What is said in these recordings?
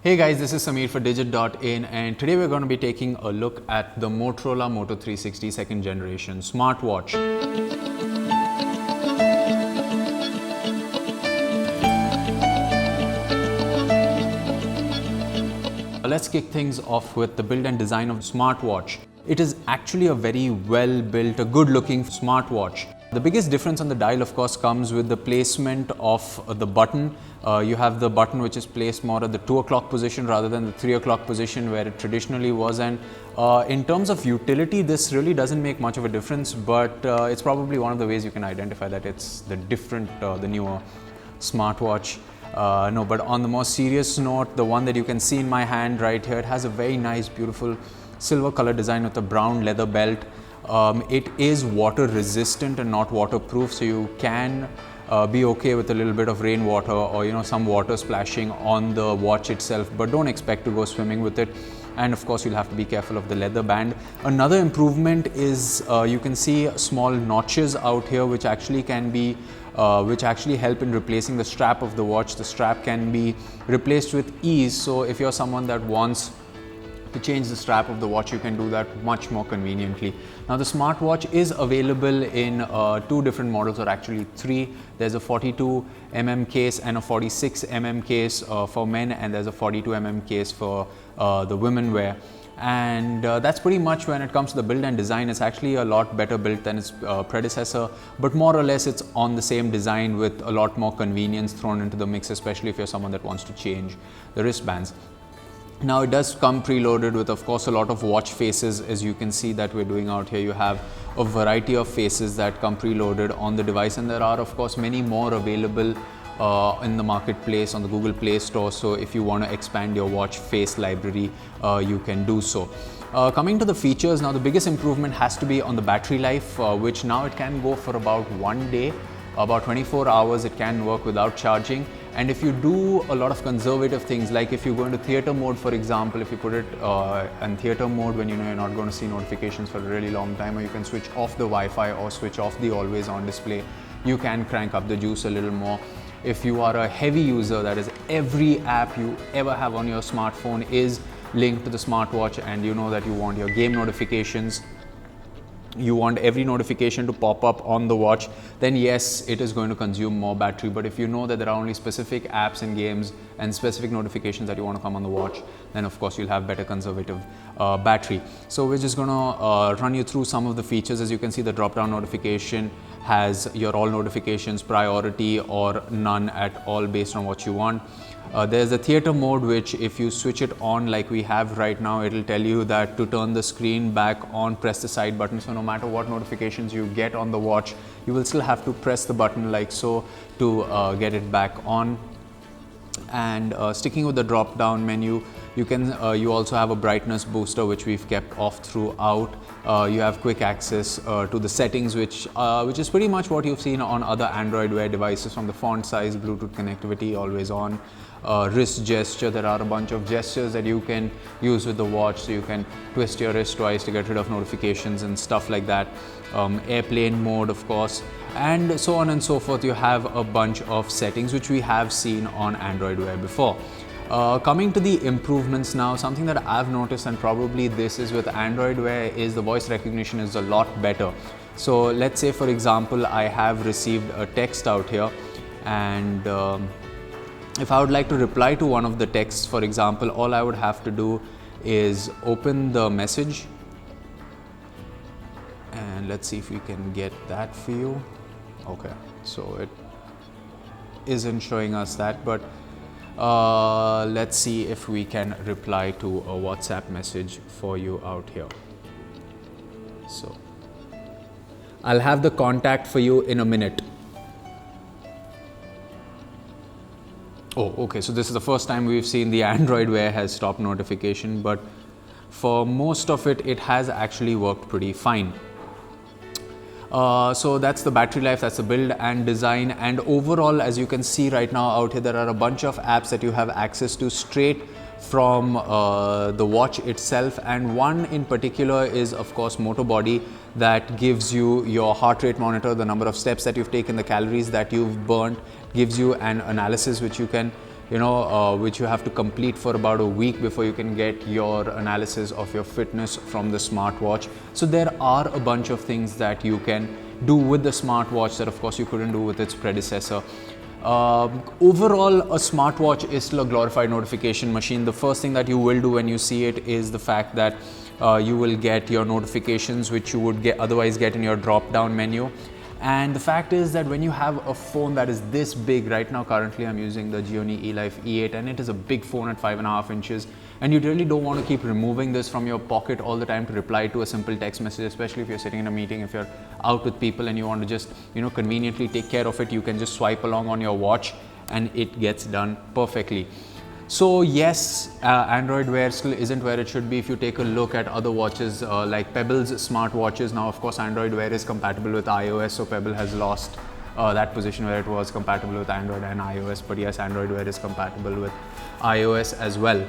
Hey guys, this is Samir for Digit.in, and today we're going to be taking a look at the Motorola Moto 360 second generation smartwatch. Let's kick things off with the build and design of the smartwatch. It is actually a very well built, a good looking smartwatch. The biggest difference on the dial of course comes with the placement of the button. You have the button which is placed more at the 2 o'clock position rather than the 3 o'clock position where it traditionally was, and in terms of utility this really doesn't make much of a difference, but it's probably one of the ways you can identify that it's the newer smartwatch. No, but on the more serious note, the one that you can see in my hand right here, it has a very nice beautiful silver color design with a brown leather belt. It is water resistant and not waterproof, so you can be okay with a little bit of rainwater or some water splashing on the watch itself, but don't expect to go swimming with it. And of course you'll have to be careful of the leather band. Another improvement is you can see small notches out here which actually help in replacing the strap of the watch. The strap can be replaced with ease, so if you're someone that wants to change the strap of the watch, you can do that much more conveniently. Now the smartwatch is available in 2 different models, or actually 3. There's a 42mm case and a 46mm case for men, and there's a 42mm case for the women wear. And that's pretty much when it comes to the build and design. It's actually a lot better built than its predecessor, but more or less it's on the same design with a lot more convenience thrown into the mix, especially if you're someone that wants to change the wristbands. Now it does come preloaded with of course a lot of watch faces, as you can see that we're doing out here. You have a variety of faces that come preloaded on the device, and there are of course many more available in the marketplace on the Google Play Store. So if you want to expand your watch face library, you can do so. Coming to the features, now the biggest improvement has to be on the battery life, which now it can go for about 1 day. About 24 hours it can work without charging. And if you do a lot of conservative things, like if you go into theater mode, for example, if you put it in theater mode when you're not going to see notifications for a really long time, or you can switch off the Wi-Fi or switch off the always on display, you can crank up the juice a little more. If you are a heavy user, that is every app you ever have on your smartphone is linked to the smartwatch, and you know that you want your game notifications, you want every notification to pop up on the watch, then yes, it is going to consume more battery. But if you know that there are only specific apps and games and specific notifications that you want to come on the watch, then of course you'll have better conservative battery. So we're just going to run you through some of the features. As you can see, the drop down notification has your all notifications, priority or none at all based on what you want. There's a theater mode, which if you switch it on like we have right now, it'll tell you that to turn the screen back on, press the side button. So no matter what notifications you get on the watch, you will still have to press the button like so to get it back on. And sticking with the drop down menu, you also have a brightness booster which we've kept off throughout. You have quick access to the settings, which is pretty much what you've seen on other Android Wear devices, from the font size, Bluetooth connectivity, always on, wrist gesture. There are a bunch of gestures that you can use with the watch, so you can twist your wrist twice to get rid of notifications and stuff like that. Airplane mode of course, and so on and so forth. You have a bunch of settings which we have seen on Android Wear before. Coming to the improvements now, something that I've noticed, and probably this is with Android Wear, is the voice recognition is a lot better. So let's say for example I have received a text out here, and if I would like to reply to one of the texts, for example, all I would have to do is open the message, and let's see if we can get that for you. Okay, so it isn't showing us that, but let's see if we can reply to a WhatsApp message for you out here. So I'll have the contact for you in a minute. Oh, okay, so this is the first time we've seen the Android Wear has stopped notification, but for most of it, it has actually worked pretty fine. So that's the battery life, that's the build and design, and overall, as you can see right now out here, there are a bunch of apps that you have access to straight from the watch itself, and one in particular is of course Moto Body, that gives you your heart rate monitor, the number of steps that you've taken, the calories that you've burnt, gives you an analysis which you can which you have to complete for about a week before you can get your analysis of your fitness from the smartwatch. So there are a bunch of things that you can do with the smartwatch that of course you couldn't do with its predecessor. Overall, a smartwatch is still a glorified notification machine. The first thing that you will do when you see it is the fact that you will get your notifications, which you would otherwise get in your drop down menu. And the fact is that when you have a phone that is this big, right now currently I'm using the Gionee eLife E8, and it is a big phone at 5.5 inches, and you really don't want to keep removing this from your pocket all the time to reply to a simple text message, especially if you're sitting in a meeting, if you're out with people and you want to just conveniently take care of it. You can just swipe along on your watch and it gets done perfectly. So yes, Android Wear still isn't where it should be. If you take a look at other watches like Pebble's smartwatches, now of course Android Wear is compatible with iOS, so Pebble has lost that position where it was compatible with Android and iOS, but yes, Android Wear is compatible with iOS as well.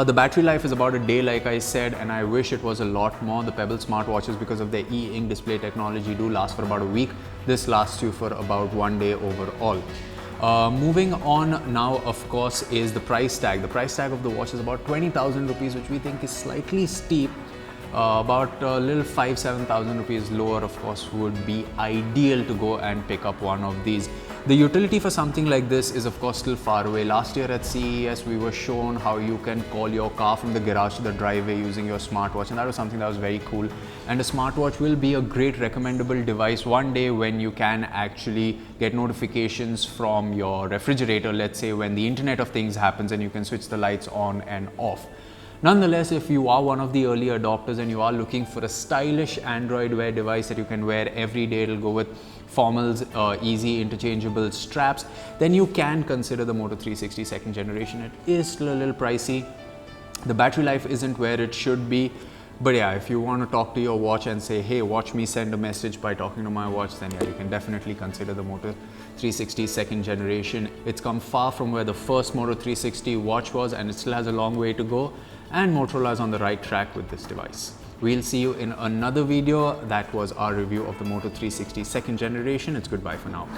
The battery life is about a day, like I said, and I wish it was a lot more. The Pebble smartwatches, because of their e-ink display technology, do last for about a week. This lasts you for about 1 day overall. Moving on now, of course, is the price tag. The price tag of the watch is about 20,000 rupees, which we think is slightly steep. About a little 5,000-7,000 rupees lower, of course, would be ideal to go and pick up one of these. The utility for something like this is of course still far away. Last year at CES, we were shown how you can call your car from the garage to the driveway using your smartwatch, and that was something that was very cool. And a smartwatch will be a great recommendable device one day when you can actually get notifications from your refrigerator, let's say when the Internet of Things happens and you can switch the lights on and off. Nonetheless, if you are one of the early adopters and you are looking for a stylish Android Wear device that you can wear every day, it'll go with formals, easy interchangeable straps, then you can consider the Moto 360 second generation. It is still a little pricey. The battery life isn't where it should be. But yeah, if you want to talk to your watch and say, hey, watch me send a message by talking to my watch, then yeah, you can definitely consider the Moto 360 second generation. It's come far from where the first Moto 360 watch was, and it still has a long way to go. And Motorola is on the right track with this device. We'll see you in another video. That was our review of the Moto 360 second generation. It's goodbye for now.